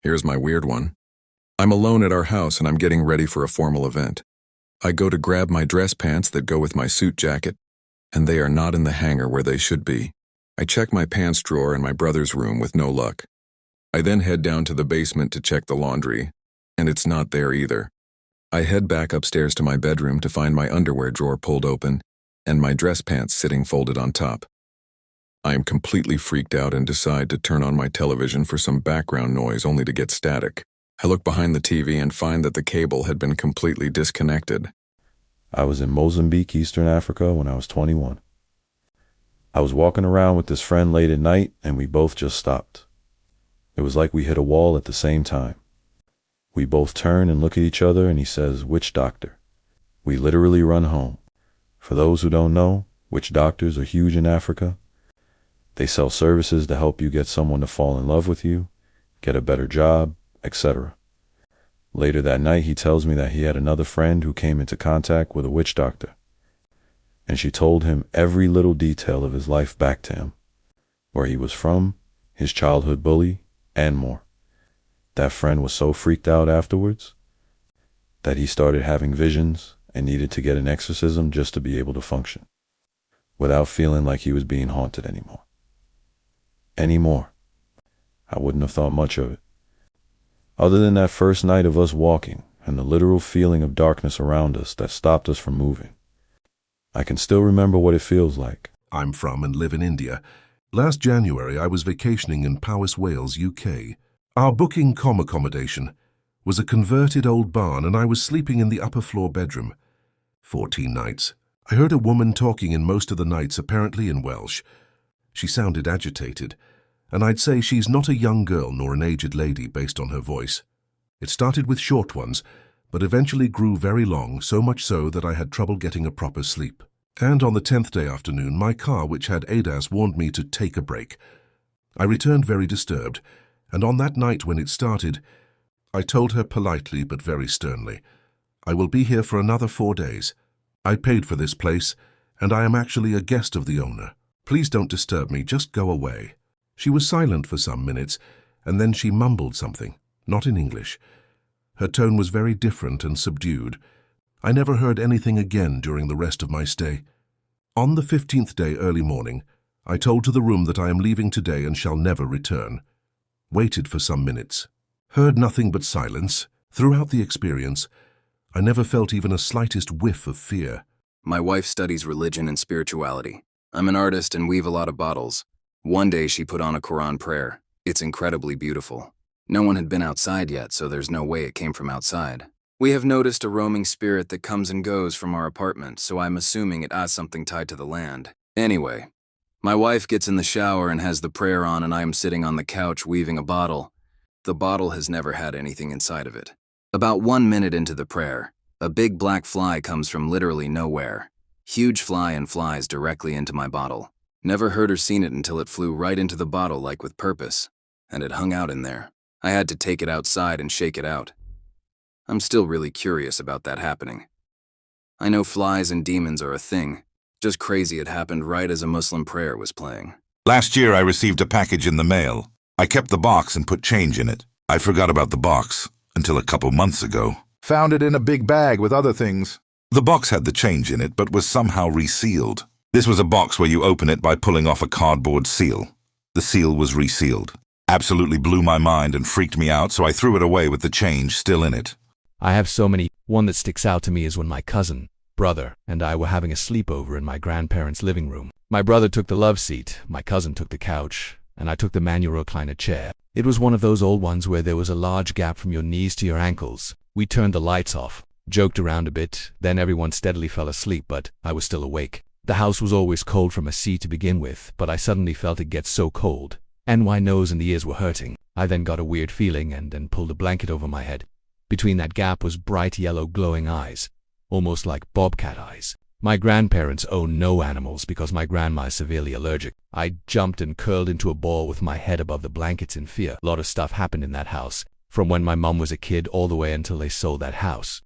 Here's my weird one. I'm alone at our house and I'm getting ready for a formal event. I go to grab my dress pants that go with my suit jacket, and they are not in the hanger where they should be. I check my pants drawer in my brother's room with no luck. I then head down to the basement to check the laundry, and it's not there either. I head back upstairs to my bedroom to find my underwear drawer pulled open and my dress pants sitting folded on top. I am completely freaked out and decide to turn on my television for some background noise only to get static. I look behind the TV and find that the cable had been completely disconnected. I was in Mozambique, Eastern Africa when I was 21. I was walking around with this friend late at night and we both just stopped. It was like we hit a wall at the same time. We both turn and look at each other and he says, "Witch doctor?" We literally run home. For those who don't know, witch doctors are huge in Africa. They sell services to help you get someone to fall in love with you, get a better job, etc. Later that night, he tells me that he had another friend who came into contact with a witch doctor, and she told him every little detail of his life back to him, where he was from, his childhood bully, and more. That friend was so freaked out afterwards that he started having visions and needed to get an exorcism just to be able to function, without feeling like he was being haunted anymore. I wouldn't have thought much of it. Other than that first night of us walking and the literal feeling of darkness around us that stopped us from moving, I can still remember what it feels like. I'm from and live in India. Last January, I was vacationing in Powys, Wales, UK. Our booking.com accommodation was a converted old barn and I was sleeping in the upper floor bedroom. 14 nights. I heard a woman talking in most of the nights, apparently in Welsh. She sounded agitated, and I'd say she's not a young girl nor an aged lady based on her voice. It started with short ones, but eventually grew very long, so much so that I had trouble getting a proper sleep. And on the 10th day afternoon, my car, which had ADAS, warned me to take a break. I returned very disturbed, and on that night when it started, I told her politely but very sternly, "I will be here for another 4 days. I paid for this place, and I am actually a guest of the owner. Please don't disturb me, just go away." She was silent for some minutes, and then she mumbled something, not in English. Her tone was very different and subdued. I never heard anything again during the rest of my stay. On the 15th day early morning, I told to the room that I am leaving today and shall never return. Waited for some minutes. Heard nothing but silence. Throughout the experience, I never felt even a slightest whiff of fear. My wife studies religion and spirituality. I'm an artist and weave a lot of bottles. One day she put on a Quran prayer. It's incredibly beautiful. No one had been outside yet, so there's no way it came from outside. We have noticed a roaming spirit that comes and goes from our apartment, so I'm assuming it has something tied to the land. Anyway, my wife gets in the shower and has the prayer on, and I am sitting on the couch weaving a bottle. The bottle has never had anything inside of it. About 1 minute into the prayer, a big black fly comes from literally nowhere. Huge fly and flies directly into my bottle. Never heard or seen it until it flew right into the bottle like with purpose, and it hung out in there. I had to take it outside and shake it out. I'm still really curious about that happening. I know flies and demons are a thing. Just crazy it happened right as a Muslim prayer was playing. Last year I received a package in the mail. I kept the box and put change in it. I forgot about the box until a couple months ago. Found it in a big bag with other things. The box had the change in it, but was somehow resealed. This was a box where you open it by pulling off a cardboard seal. The seal was resealed. Absolutely blew my mind and freaked me out, so I threw it away with the change still in it. I have so many. One that sticks out to me is when my cousin, brother, and I were having a sleepover in my grandparents' living room. My brother took the love seat, my cousin took the couch, and I took the manual recliner chair. It was one of those old ones where there was a large gap from your knees to your ankles. We turned the lights off, joked around a bit, then everyone steadily fell asleep, but I was still awake. The house was always cold from a sea to begin with, but I suddenly felt it get so cold, and my nose and ears were hurting. I then got a weird feeling and then pulled a blanket over my head. Between that gap was bright yellow glowing eyes, almost like bobcat eyes. My grandparents own no animals because my grandma is severely allergic. I jumped and curled into a ball with my head above the blankets in fear. A lot of stuff happened in that house, from when my mom was a kid all the way until they sold that house.